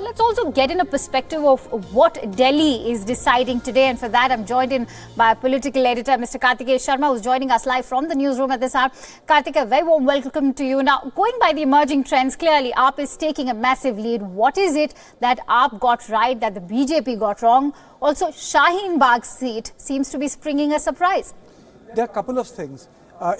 Let's also get in a perspective of what Delhi is deciding today. And for that, I'm joined in by political editor, Mr. Karthikeya Sharma, who's joining us live from the newsroom at this hour. Karthikeya, very warm welcome to you. Now, going by the emerging trends, clearly AAP is taking a massive lead. What is it that AAP got right, that the BJP got wrong? Also, Shaheen Bagh's seat seems to be springing a surprise. There are a couple of things.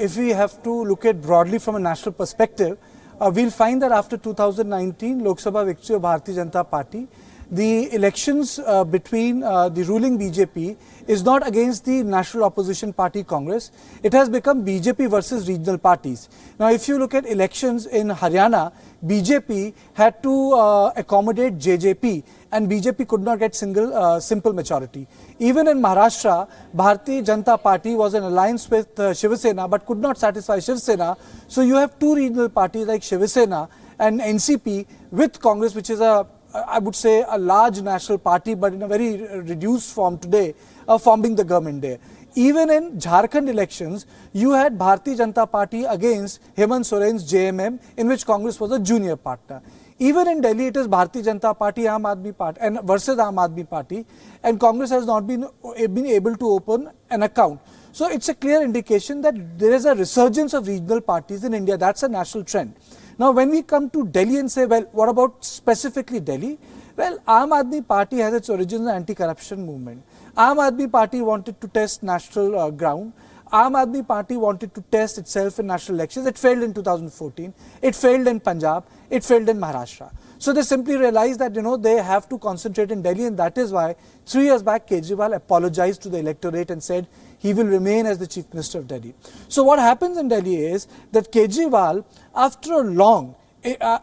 If we have to look at broadly from a national perspective, we'll find that after 2019 Lok Sabha victory of Bhartiya Janata Party, the elections between the ruling BJP is not against the national opposition party Congress. It has become BJP versus regional parties. Now, if you look at elections in Haryana, BJP had to accommodate JJP, and BJP could not get simple majority. Even in Maharashtra, Bhartiya Janata Party was in alliance with Shiv Sena but could not satisfy Shiv Sena. So you have two regional parties like Shiv Sena and NCP with Congress, which is I would say a large national party but in a very reduced form today, forming the government there. Even in Jharkhand elections, you had Bhartiya Janata Party against Hemant Soren's JMM, in which Congress was a junior partner. Even in Delhi, it is Bhartiya Janata Party, Aam Aadmi Party, and versus Aam Aadmi Party, and Congress has not been able to open an account. So it's a clear indication that there is a resurgence of regional parties in India. That's a national trend. Now, when we come to Delhi and say, well, what about specifically Delhi? Well, Aam Aadmi Party has its origins in the anti-corruption movement. Aam Aadmi Party wanted to test national ground. Aam Aadmi Party wanted to test itself in national elections. It failed in 2014. It failed in Punjab. It failed in Maharashtra. So they simply realized that, they have to concentrate in Delhi, and that is why 3 years back Kejriwal apologized to the electorate and said he will remain as the Chief Minister of Delhi. So what happens in Delhi is that Kejriwal, after a long,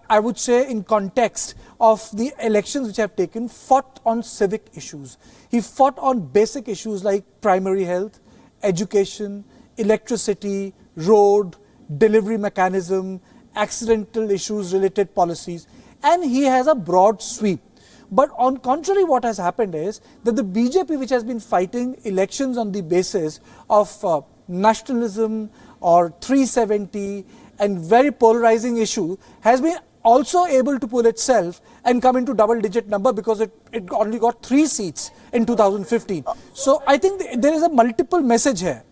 I would say in context of the elections which have taken, fought on civic issues. He fought on basic issues like primary health, education, electricity, road, delivery mechanism, accidental issues related policies, and he has a broad sweep. But on contrary, what has happened is that the BJP, which has been fighting elections on the basis of nationalism or 370 and very polarizing issue, has been also able to pull itself and come into double-digit number because it only got 3 seats in 2015. So I think there is a multiple message here.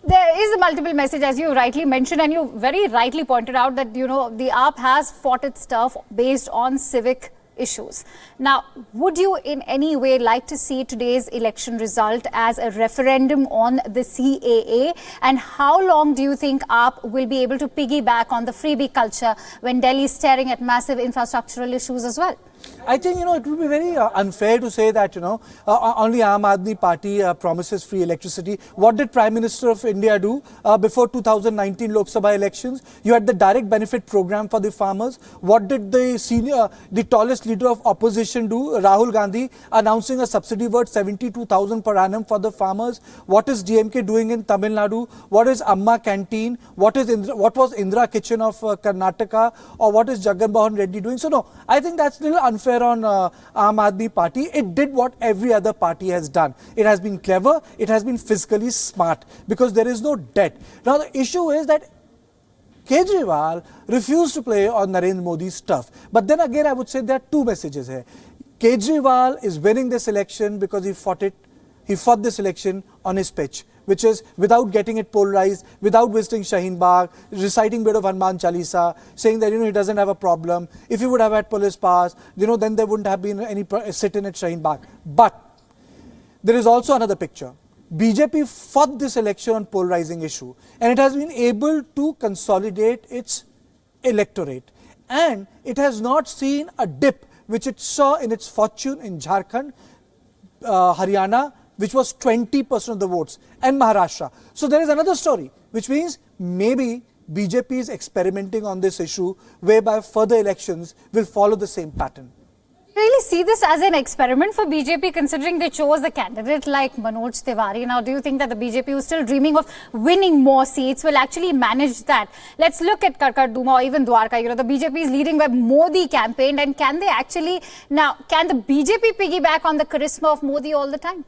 There is a multiple message, as you rightly mentioned, and you very rightly pointed out that, the AAP has fought its stuff based on civic issues. Now, would you in any way like to see today's election result as a referendum on the CAA? And how long do you think AAP will be able to piggyback on the freebie culture when Delhi is staring at massive infrastructural issues as well? I think, it would be very unfair to say that, only Aam Aadmi Party promises free electricity. What did Prime Minister of India do before 2019 Lok Sabha elections? You had the direct benefit program for the farmers. What did the tallest leader of opposition do, Rahul Gandhi, announcing a subsidy worth 72,000 per annum for the farmers? What is DMK doing in Tamil Nadu? What is Amma Canteen? What was Indra Kitchen of Karnataka? Or what is Jagan Mohan Reddy doing? So no, I think that's a little unfair on Aam Aadmi Party. It did what every other party has done. It has been clever, it has been fiscally smart because there is no debt. Now the issue is that Kejriwal refused to play on Narendra Modi's turf. But then again, I would say there are two messages here. Kejriwal is winning this election because he fought this election on his pitch, which is without getting it polarized, without visiting Shaheen Bagh, reciting a bit of Hanuman Chalisa, saying that he doesn't have a problem. If he would have had police pass, then there wouldn't have been any sit-in at Shaheen Bagh. But there is also another picture. BJP fought this election on polarizing issue, and it has been able to consolidate its electorate, and it has not seen a dip which it saw in its fortune in Jharkhand, Haryana, which was 20% of the votes, and Maharashtra. So there is another story, which means maybe BJP is experimenting on this issue, whereby further elections will follow the same pattern. Do you really see this as an experiment for BJP, considering they chose a candidate like Manoj Tiwari? Now, do you think that the BJP, who's still dreaming of winning more seats, will actually manage that? Let's look at Karkarduma or even Dwarka. The BJP is leading by Modi campaign, and can the BJP piggyback on the charisma of Modi all the time?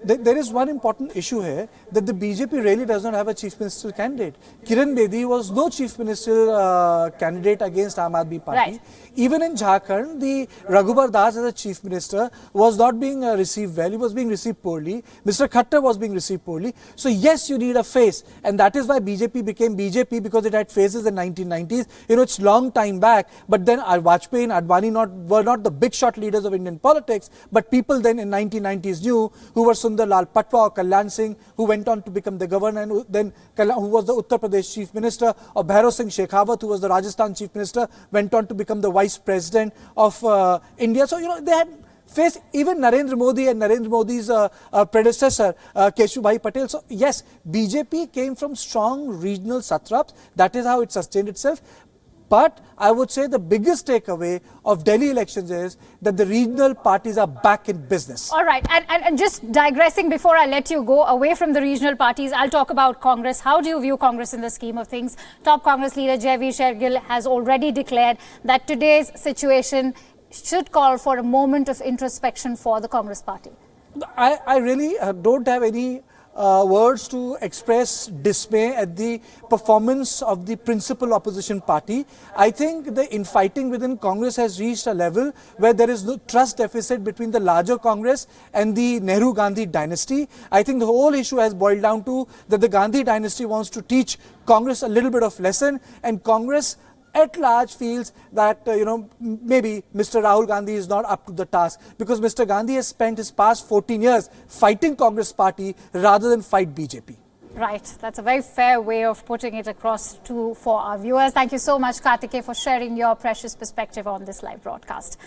there is one important issue here, that the BJP really does not have a chief ministerial candidate. Kiran Bedi was no chief ministerial candidate against Aam Aadmi Party. Right. Even in Jharkhand, the Raghubar Das as a chief minister was not being received well. He was being received poorly. Mr. Khattar was being received poorly. So yes, you need a face, and that is why BJP became BJP, because it had faces in 1990s. You know, it's long time back. But then Vajpayee and Advani were not the big shot leaders of Indian politics, but people then in 1990s knew, who were Sundar Lal Patwa or Kalyan Singh, who went on to become the governor, and then who was the Uttar Pradesh chief minister, or Bhairav Singh Shekhawat, who was the Rajasthan chief minister, went on to become the vice president of India. So, you know, they had faced even Narendra Modi and Narendra Modi's predecessor, Keshubhai Patel. So, yes, BJP came from strong regional satraps. That is how it sustained itself. But I would say the biggest takeaway of Delhi elections is that the regional parties are back in business. All right. And just digressing before I let you go away from the regional parties, I'll talk about Congress. How do you view Congress in the scheme of things? Top Congress leader Jaiveer Shergill has already declared that today's situation should call for a moment of introspection for the Congress party. I really don't have any words to express dismay at the performance of the principal opposition party. I think the infighting within Congress has reached a level where there is no trust deficit between the larger Congress and the Nehru-Gandhi dynasty. I think the whole issue has boiled down to that the Gandhi dynasty wants to teach Congress a little bit of lesson, and Congress at large feels that, maybe Mr. Rahul Gandhi is not up to the task, because Mr. Gandhi has spent his past 14 years fighting Congress party rather than fight BJP. Right. That's a very fair way of putting it across for our viewers. Thank you so much, Kartikeya, for sharing your precious perspective on this live broadcast.